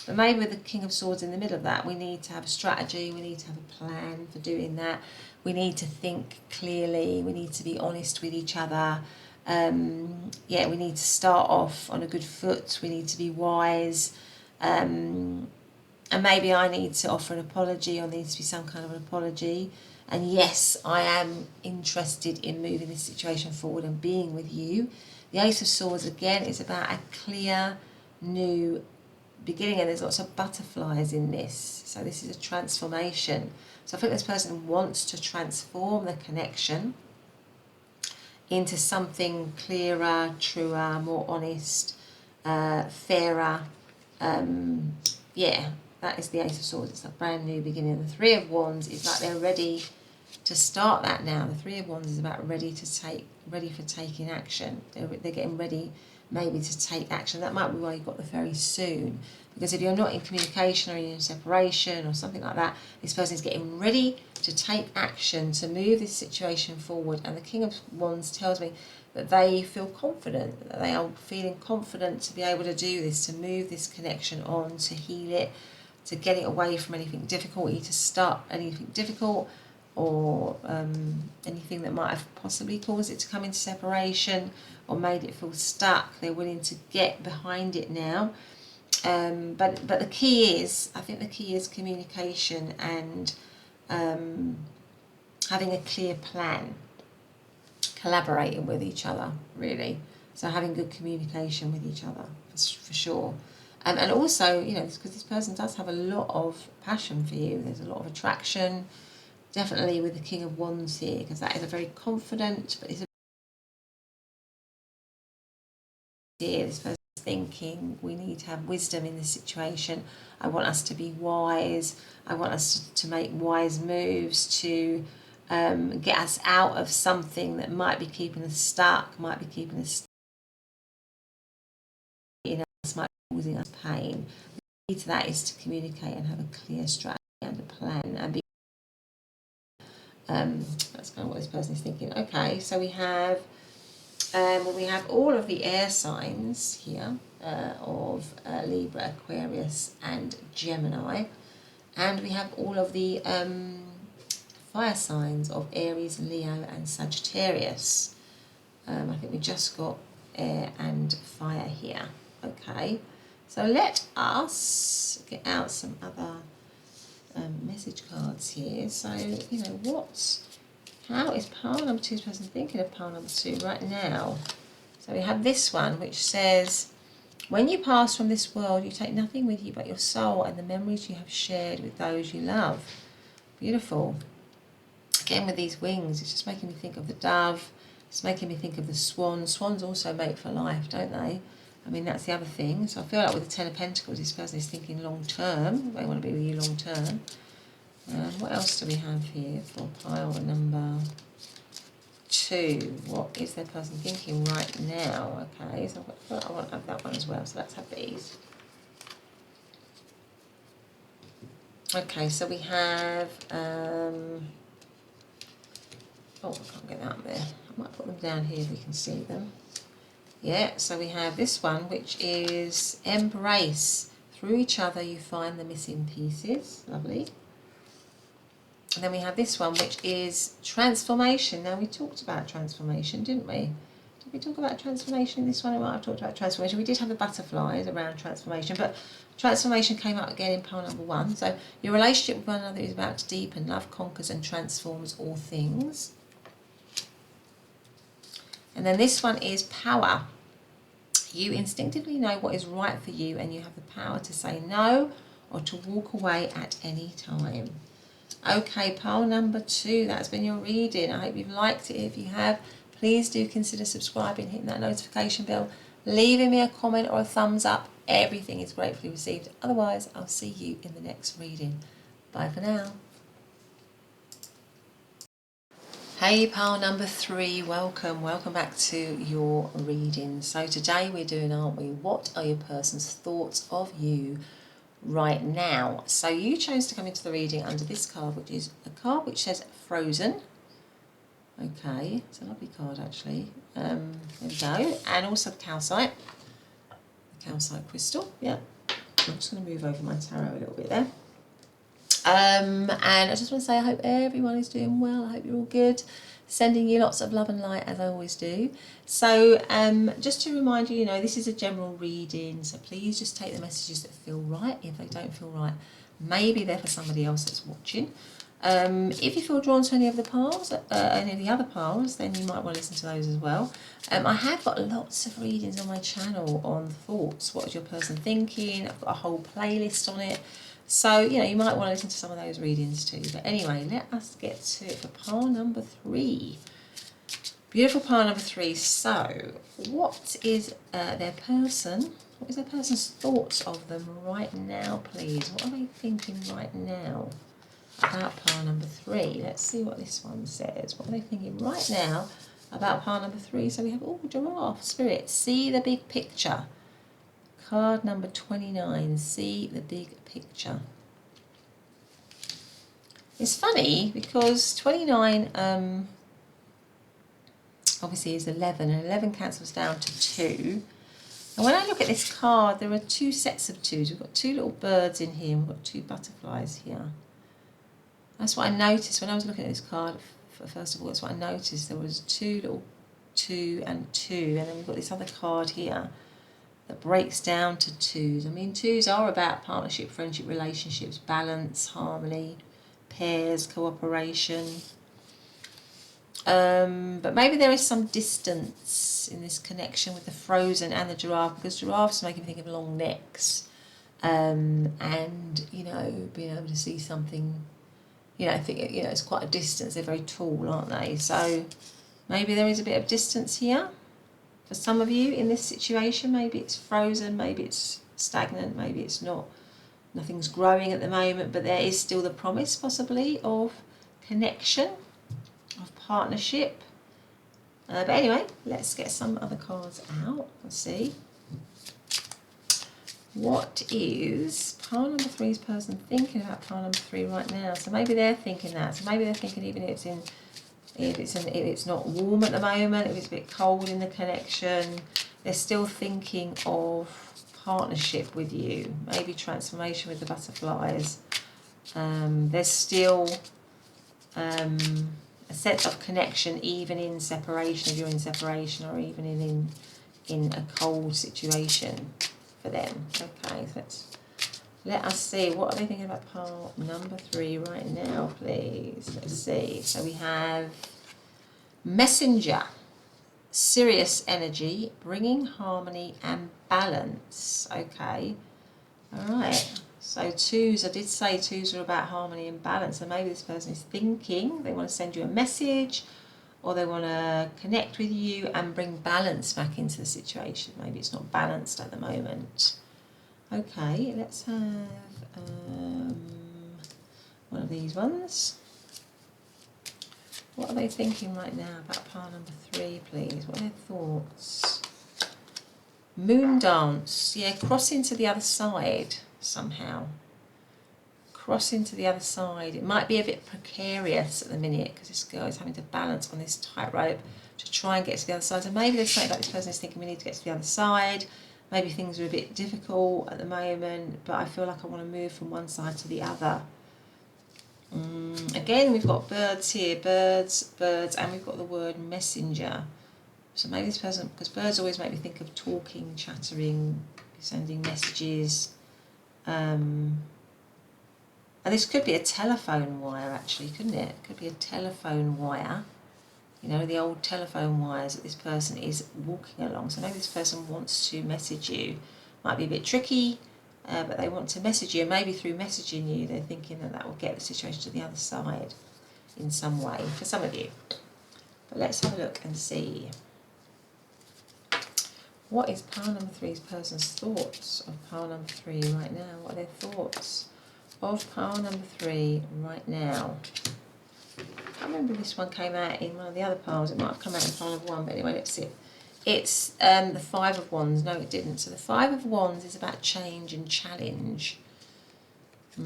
but maybe with the King of Swords in the middle of that, we need to have a strategy, we need to have a plan for doing that. We need to think clearly, we need to be honest with each other. We need to start off on a good foot, we need to be wise. And maybe I need to offer an apology, or there needs to be some kind of an apology. And yes, I am interested in moving this situation forward and being with you. The Ace of Swords, again, is about a clear, new beginning, and there's lots of butterflies in this. So this is a transformation. So I think this person wants to transform the connection into something clearer, truer, more honest, fairer. That is the Ace of Swords. It's a brand new beginning. The Three of Wands is like they're ready to start that now. The Three of Wands is about ready for taking action. They're getting ready maybe to take action. That might be why you got the very soon. Because if you're not in communication or you're in separation or something like that, this person is getting ready to take action to move this situation forward. And the King of Wands tells me that they feel confident, that they are feeling confident to be able to do this, to move this connection on, to heal it, to get it away from anything difficult, to start anything difficult, or anything that might have possibly caused it to come into separation or made it feel stuck. They're willing to get behind it now. But the key is, I think the key is communication and having a clear plan, collaborating with each other, really. So having good communication with each other, for sure. And also, because this person does have a lot of passion for you. There's a lot of attraction, definitely with the King of Wands here, because that is a very confident, but it's this person is thinking we need to have wisdom in this situation. I want us to be wise. I want us to make wise moves to get us out of something that might be keeping us stuck, might be keeping us might be causing us pain. The key to that is to communicate and have a clear strategy and a plan, and be that's kind of what this person is thinking. Okay, so we have all of the air signs here of Libra, Aquarius and Gemini, and we have all of the fire signs of Aries, Leo and Sagittarius. I think we just got air and fire here. Okay, so let us get out some other message cards here. So, how is pile number 2's person thinking of pile number 2 right now? So we have this one, which says, when you pass from this world, you take nothing with you but your soul and the memories you have shared with those you love. Beautiful. Again, with these wings, it's just making me think of the dove. It's making me think of the swan. Swans also mate for life, don't they? I mean, that's the other thing. So I feel like with the Ten of Pentacles, this person is thinking long term. They want to be with you long term. What else do we have here for pile number 2? What is their person thinking right now? Okay, so I want to have that one as well. So let's have these. Okay, so we have, oh, I can't get that up there. I might put them down here if we can see them. Yeah, so we have this one, which is embrace. Through each other, you find the missing pieces. Lovely. And then we have this one, which is transformation. Now, we talked about transformation, didn't we? Did we talk about transformation in this one? I might have talked about transformation. We did have the butterflies around transformation, but transformation came up again in pile number 1. So your relationship with one another is about to deepen. Love conquers and transforms all things. And then this one is power. You instinctively know what is right for you, and you have the power to say no or to walk away at any time. Okay, pile number 2, that's been your reading. I hope you've liked it. If you have, please do consider subscribing, hitting that notification bell, leaving me a comment or a thumbs up. Everything is gratefully received. Otherwise, I'll see you in the next reading. Bye for now. Hey, pile number 3, welcome back to your reading. So today we're doing, aren't we, what are your person's thoughts of you right now? So you chose to come into the reading under this card, which is a card which says Frozen. Okay, it's a lovely card actually. There we go. And also Calcite, the Calcite crystal. Yeah, I'm just going to move over my tarot a little bit there. And I just want to say I hope everyone is doing well. I hope you're all good. Sending you lots of love and light as I always do. So just to remind you, this is a general reading, so please just take the messages that feel right. If they don't feel right, maybe they're for somebody else that's watching. If you feel drawn to any of the piles, any of the other piles, then you might want to listen to those as well. I have got lots of readings on my channel on thoughts. What is your person thinking? I've got a whole playlist on it. So, you might want to listen to some of those readings too. But anyway, let us get to it for pile number 3. Beautiful pile number 3. So, what is their person? What is their person's thoughts of them right now, please? What are they thinking right now about pile number 3? Let's see what this one says. What are they thinking right now about pile number 3? So we have, giraffe, spirit, see the big picture. Card number 29, see the big picture. It's funny because 29 obviously is 11, and 11 cancels down to 2. And when I look at this card, there are 2 sets of 2s. We've got 2 little birds in here, and we've got 2 butterflies here. That's what I noticed when I was looking at this card. First of all, that's what I noticed. There was 2 little 2 and 2, and then we've got this other card here that breaks down to 2s. I mean, 2s are about partnership, friendship, relationships, balance, harmony, pairs, cooperation. But maybe there is some distance in this connection with the Frozen and the giraffe, because giraffes make me think of long necks. And, being able to see something, I think, it's quite a distance. They're very tall, aren't they? So maybe there is a bit of distance here. For some of you in this situation, maybe it's frozen, maybe it's stagnant, maybe it's not. Nothing's growing at the moment, but there is still the promise, possibly, of connection, of partnership. But anyway, let's get some other cards out. Let's see. What is pile number 3's person thinking about pile number 3 right now? So maybe they're thinking that. So maybe they're thinking even if it's not warm at the moment, if it's a bit cold in the connection, they're still thinking of partnership with you, maybe transformation with the butterflies. There's still a sense of connection even in separation, if you're in separation, or even in a cold situation for them. Okay, so let us see, what are they thinking about pile number 3 right now, please? Let's see. So we have Messenger, Sirius energy, bringing harmony and balance. Okay, all right. So twos, I did say twos are about harmony and balance. So maybe this person is thinking they want to send you a message, or they want to connect with you and bring balance back into the situation. Maybe it's not balanced at the moment. Okay, let's have one of these ones. What are they thinking right now about pile number 3, please? What are their thoughts? Moon dance. Yeah, cross into the other side somehow. Cross into the other side. It might be a bit precarious at the minute because this girl is having to balance on this tightrope to try and get to the other side. So maybe there's something about this person is thinking we need to get to the other side. Maybe things are a bit difficult at the moment, but I feel like I want to move from one side to the other. Again, we've got birds here, birds, and we've got the word messenger. So maybe this person, because birds always make me think of talking, chattering, sending messages. And this could be a telephone wire, actually, couldn't it? It could be a telephone wire. You know, the old telephone wires that this person is walking along. So maybe this person wants to message you. Might be a bit tricky, but they want to message you. And maybe through messaging you, they're thinking that that will get the situation to the other side in some way, for some of you. But let's have a look and see. What is pile number 3's person's thoughts of pile number 3 right now? What are their thoughts of pile number 3 right now? I can't remember if this one came out in one of the other piles. It might have come out in pile number 1, but anyway, let's see. It's the 5 of Wands. No, it didn't. So the 5 of Wands is about change and challenge. So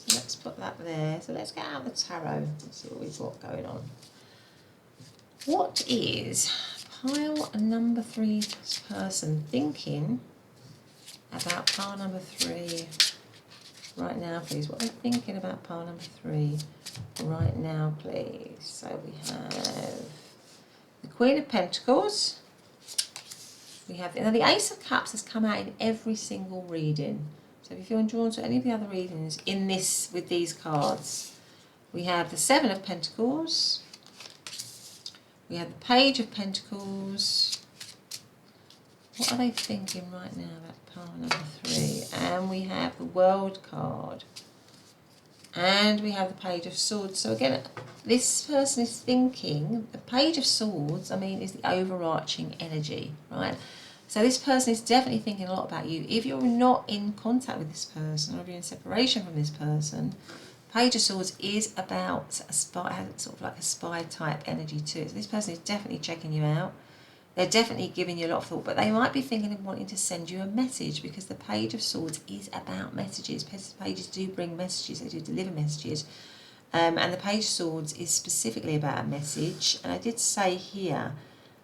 let's put that there. So let's get out the tarot and see what we've got going on. What is pile number 3's person thinking about pile number 3 right now, please? What are they thinking about pile number 3 right now, please? So we have the Queen of Pentacles. We have the Ace of Cups has come out in every single reading. So if you feel drawn to any of the other readings in this with these cards, we have the 7 of Pentacles. We have the Page of Pentacles. What are they thinking right now about pile number 3? And we have the World card. And we have the Page of Swords. So again, this person is thinking, the Page of Swords, I mean, is the overarching energy, right? So this person is definitely thinking a lot about you. If you're not in contact with this person, or if you're in separation from this person, Page of Swords is about a spy, has sort of like a spy type energy to it. So this person is definitely checking you out. They're definitely giving you a lot of thought, but they might be thinking of wanting to send you a message, because the Page of Swords is about messages. Pages do bring messages, they do deliver messages. And the Page of Swords is specifically about a message. And I did say here,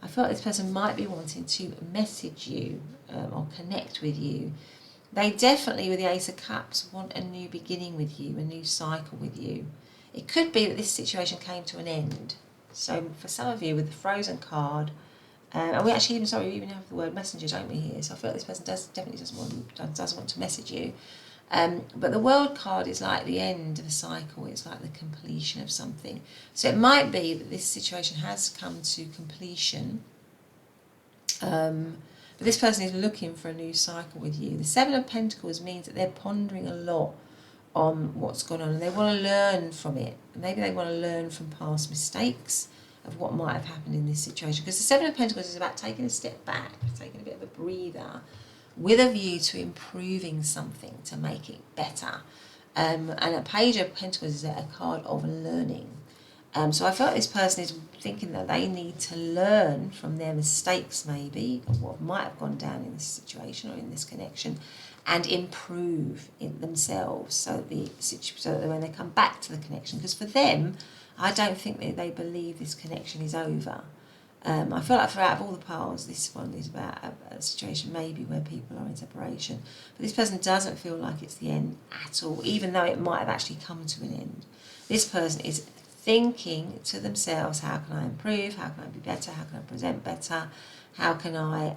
I felt this person might be wanting to message you or connect with you. They definitely, with the Ace of Cups, want a new beginning with you, a new cycle with you. It could be that this situation came to an end. So for some of you, with the Frozen card, and we actually we even have the word messenger, don't we, here? So I feel like this person definitely does want to message you. But the World card is like the end of a cycle. It's like the completion of something. So it might be that this situation has come to completion. But this person is looking for a new cycle with you. The 7 of Pentacles means that they're pondering a lot on what's gone on, and they want to learn from it. Maybe they want to learn from past mistakes of what might have happened in this situation. Because the 7 of Pentacles is about taking a step back, taking a bit of a breather, with a view to improving something, to make it better. And a Page of Pentacles is a card of learning. So I feel like this person is thinking that they need to learn from their mistakes, maybe, or what might have gone down in this situation or in this connection, and improve in themselves so that when they come back to the connection, because for them, I don't think that they believe this connection is over. I feel like out of all the piles, this one is about a situation maybe where people are in separation. But this person doesn't feel like it's the end at all, even though it might have actually come to an end. This person is thinking to themselves, how can I improve? How can I be better? How can I present better? How can I,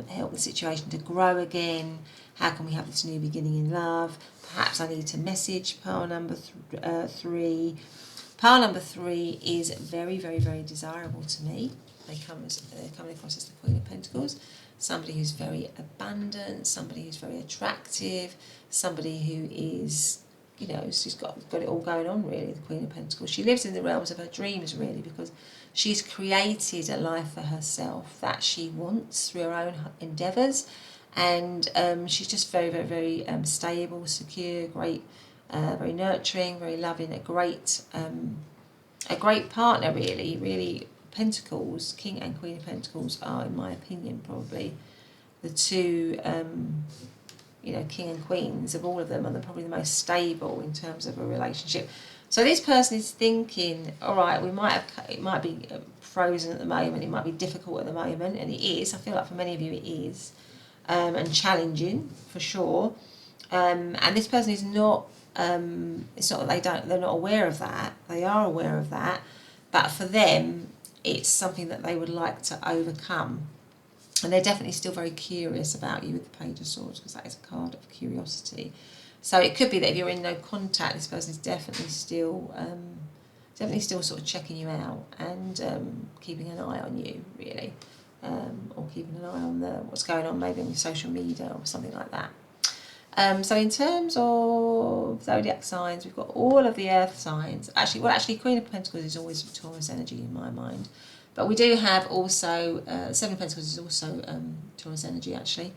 help the situation to grow again? How can we have this new beginning in love? Perhaps I need to message pile number 3. Pile number 3 is very, very, very desirable to me. They're coming across as the Queen of Pentacles. Somebody who's very abundant, somebody who's very attractive, somebody who is, you know, she's got it all going on, really, the Queen of Pentacles. She lives in the realms of her dreams, really, because she's created a life for herself that she wants through her own endeavours, and she's just very, very, very stable, secure, great, very nurturing, very loving, a great partner, really, really. Pentacles, King and Queen of Pentacles are, in my opinion, probably the two, you know, King and Queens of all of them, are probably the most stable in terms of a relationship. So this person is thinking, all right, it might be frozen at the moment, it might be difficult at the moment, and it is. I feel like for many of you it is, and challenging for sure. And this person is not. It's not that they're not aware of that. They are aware of that, but for them, it's something that they would like to overcome. And they're definitely still very curious about you with the Page of Swords, because that is a card of curiosity. So it could be that if you're in no contact, this person is definitely still sort of checking you out and keeping an eye on you, really, or keeping an eye on what's going on, maybe on your social media or something like that. So in terms of zodiac signs, we've got all of the earth signs. Actually, Queen of Pentacles is always Taurus energy in my mind. But we do have also, Seven of Pentacles is also Taurus energy, actually.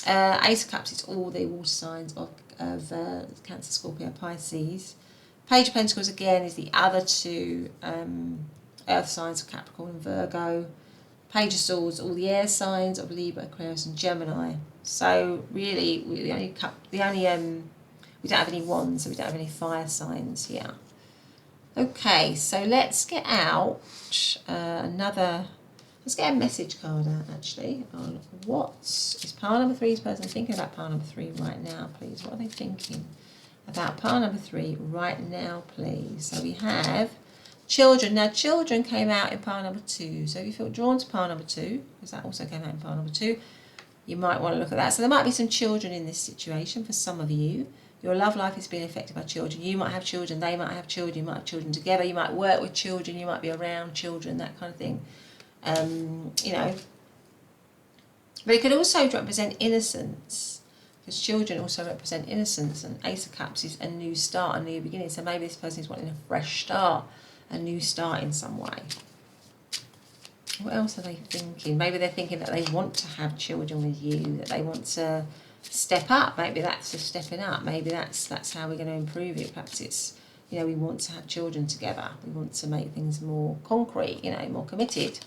Ace of Cups, it's all the water signs of Cancer, Scorpio, Pisces. Page of Pentacles, again, is the other two earth signs of Capricorn and Virgo. Page of Swords, all the air signs of Libra, Aquarius and Gemini. So really, we don't have any wands, so we don't have any fire signs here. Okay, so let's get out let's get a message card out, actually, on what is pile number 3's person thinking about pile number 3 right now, please. What are they thinking about pile number 3 right now, please? So we have children. Now, children came out in pile number 2, so if you feel drawn to pile number 2, because that also came out in pile number 2, you might want to look at that. So there might be some children in this situation for some of you. Your love life is being affected by children. You might have children, they might have children, you might have children together, you might work with children, you might be around children, that kind of thing. You know. But it could also represent innocence, because children also represent innocence, and Ace of Cups is a new start, a new beginning. So maybe this person is wanting a fresh start, a new start in some way. What else are they thinking? Maybe they're thinking that they want to have children with you, that they want to step up. Maybe that's just stepping up. Maybe that's how we're going to improve it. Perhaps it's, you know, we want to have children together. We want to make things more concrete, you know, more committed.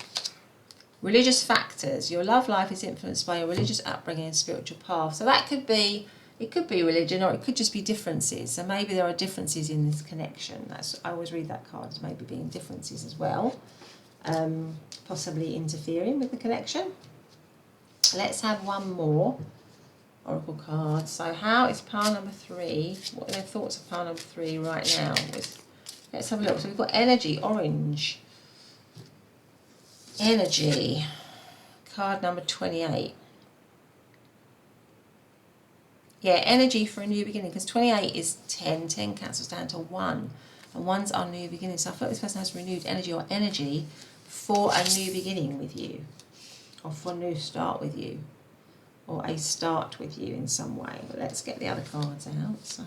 Religious factors. Your love life is influenced by your religious upbringing and spiritual path. So that could be, it could be religion, or it could just be differences. So maybe there are differences in this connection. I always read that card as maybe being differences as well. Possibly interfering with the connection. Let's have one more oracle card. So how is pile number 3? What are their thoughts of pile number 3 right now? Let's have a look. So we've got energy, orange. Energy. Card number 28. Yeah, energy for a new beginning, because 28 is 10. 10 cancels down to 1. And 1's our new beginning. So I feel like this person has renewed energy or energy for a new beginning with you, or for a new start with you, or a start with you in some way. But let's get the other cards out. So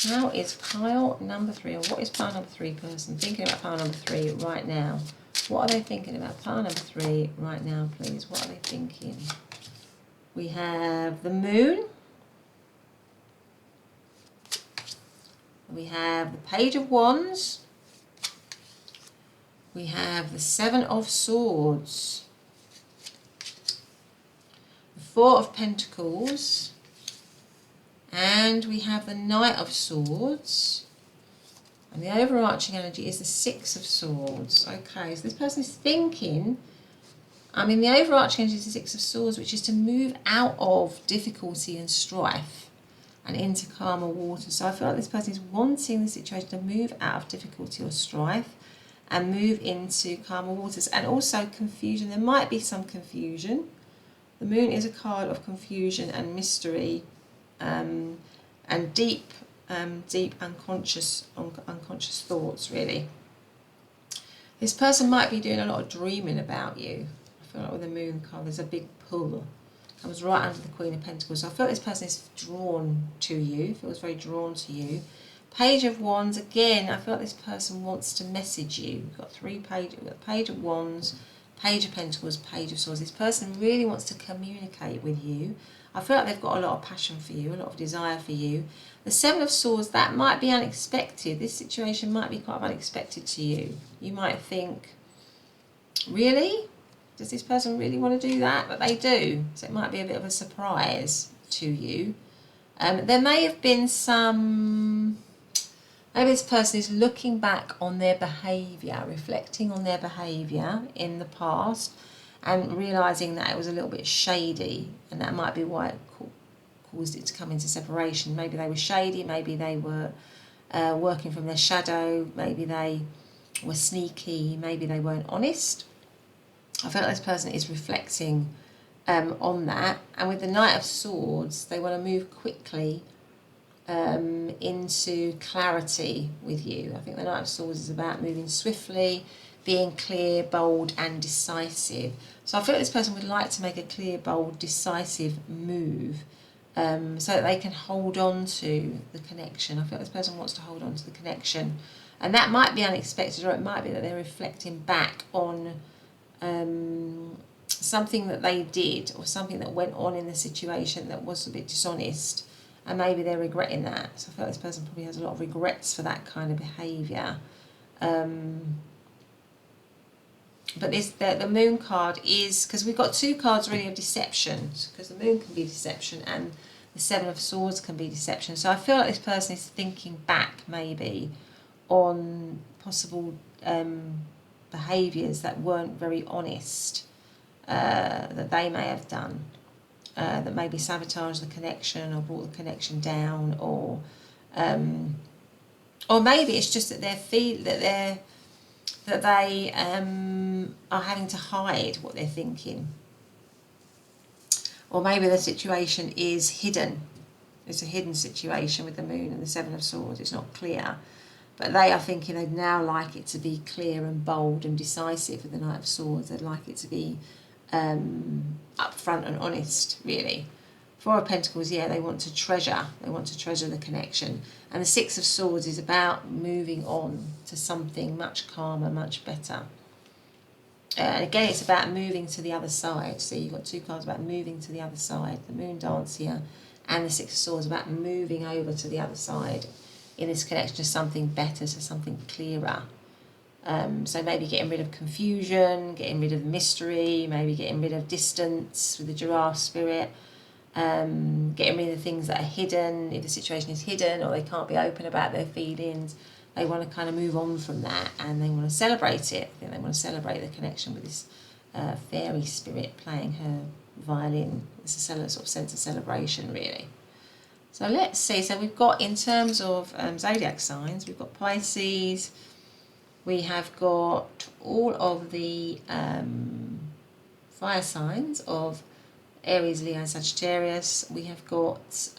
how is pile number 3, or what is pile number 3 person thinking about pile number 3 right now? What are they thinking about pile number 3 right now, please? What are they thinking? We have the moon. We have the Page of Wands. We have the 7 of Swords, the 4 of Pentacles, and we have the Knight of Swords, and the overarching energy is the 6 of Swords. Okay, so this person is thinking, the overarching energy is the 6 of Swords, which is to move out of difficulty and strife and into calmer water. So I feel like this person is wanting the situation to move out of difficulty or strife and move into calmer waters, and also confusion. There might be some confusion. The moon is a card of confusion and mystery, and deep unconscious thoughts, really. This person might be doing a lot of dreaming about you. I feel like with the moon card, there's a big pull Comes right under the Queen of Pentacles. So I feel this person is drawn to you, feels very drawn to you. Page of Wands, again, I feel like this person wants to message you. We've got we've got Page of Wands, Page of Pentacles, Page of Swords. This person really wants to communicate with you. I feel like they've got a lot of passion for you, a lot of desire for you. The Seven of Swords, that might be unexpected. This situation might be quite unexpected to you. You might think, really? Does this person really want to do that? But they do. So it might be a bit of a surprise to you. There may have been some... Maybe this person is looking back on their behaviour, reflecting on their behaviour in the past and realising that it was a little bit shady, and that might be why it caused it to come into separation. Maybe they were shady, maybe they were working from their shadow, maybe they were sneaky, maybe they weren't honest. I feel like this person is reflecting on that, and with the Knight of Swords, they want to move quickly into clarity with you. I think the Knight of Swords is about moving swiftly, being clear, bold and decisive. So I feel like this person would like to make a clear, bold, decisive move so that they can hold on to the connection. I feel like this person wants to hold on to the connection, and that might be unexpected, or it might be that they're reflecting back on something that they did or something that went on in the situation that was a bit dishonest, and maybe they're regretting that. So I feel like this person probably has a lot of regrets for that kind of behaviour. But the Moon card is, because we've got two cards really of deception, because the Moon can be deception and the Seven of Swords can be deception. So I feel like this person is thinking back maybe on possible behaviours that weren't very honest, that they may have done, that maybe sabotaged the connection or brought the connection down, or maybe it's just that they are having to hide what they're thinking, or maybe the situation is hidden. It's a hidden situation with the Moon and the Seven of Swords. It's not clear, but they are thinking they'd now like it to be clear and bold and decisive with the Knight of Swords. They'd like it to be upfront and honest, really. Four of Pentacles, yeah, they want to treasure the connection. And the Six of Swords is about moving on to something much calmer, much better. And again, it's about moving to the other side. So you've got two cards about moving to the other side. The Moon dance here, and the Six of Swords about moving over to the other side in this connection to something better, to something clearer. So maybe getting rid of confusion, getting rid of mystery, maybe getting rid of distance with the Giraffe spirit, getting rid of things that are hidden. If the situation is hidden or they can't be open about their feelings, they want to kind of move on from that, and they want to celebrate it. I think they want to celebrate the connection with this fairy spirit playing her violin. It's a sort of sense of celebration, really. So let's see. So we've got, in terms of zodiac signs, we've got Pisces. We have got all of the fire signs of Aries, Leo, and Sagittarius. We have got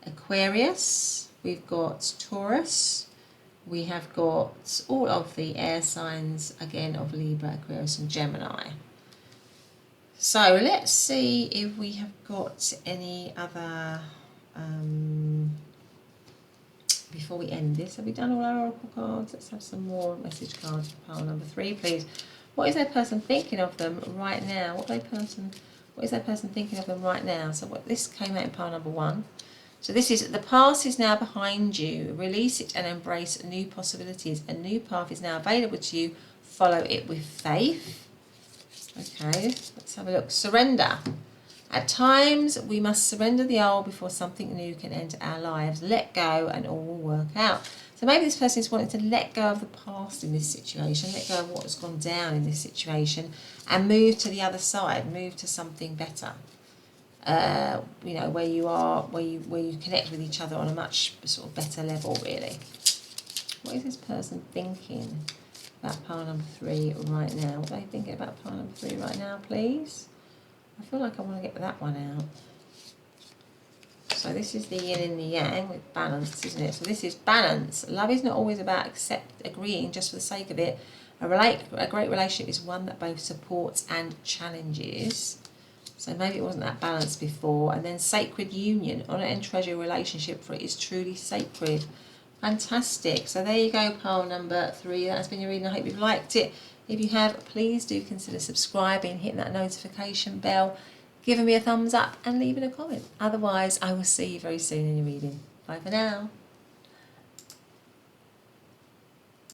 Aquarius. We've got Taurus. We have got all of the air signs, again, of Libra, Aquarius, and Gemini. So let's see if we have got any other... before we end this, have we done all our oracle cards? Let's have some more message cards for pile number 3, please. What is that person thinking of them right now? What is that person thinking of them right now? So this came out in pile number 1. So this is, the past is now behind you. Release it and embrace new possibilities. A new path is now available to you. Follow it with faith. Okay, let's have a look. Surrender. At times, we must surrender the old before something new can enter our lives. Let go and all will work out. So maybe this person is wanting to let go of the past in this situation, let go of what has gone down in this situation, and move to the other side, move to something better. You know, where you connect with each other on a much sort of better level, really. What is this person thinking about pile number 3 right now? What are they thinking about pile number 3 right now, please? I feel like I want to get that one out. So this is the yin and the yang with balance, isn't it? So this is balance. Love is not always about agreeing just for the sake of it. A great relationship is one that both supports and challenges. So maybe it wasn't that balanced before. And then sacred union, honour and treasure relationship, for it is truly sacred. Fantastic. So there you go, pile number 3. That has been your reading. I hope you've liked it. If you have, please do consider subscribing, hitting that notification bell, giving me a thumbs up and leaving a comment. Otherwise, I will see you very soon in your reading. Bye for now.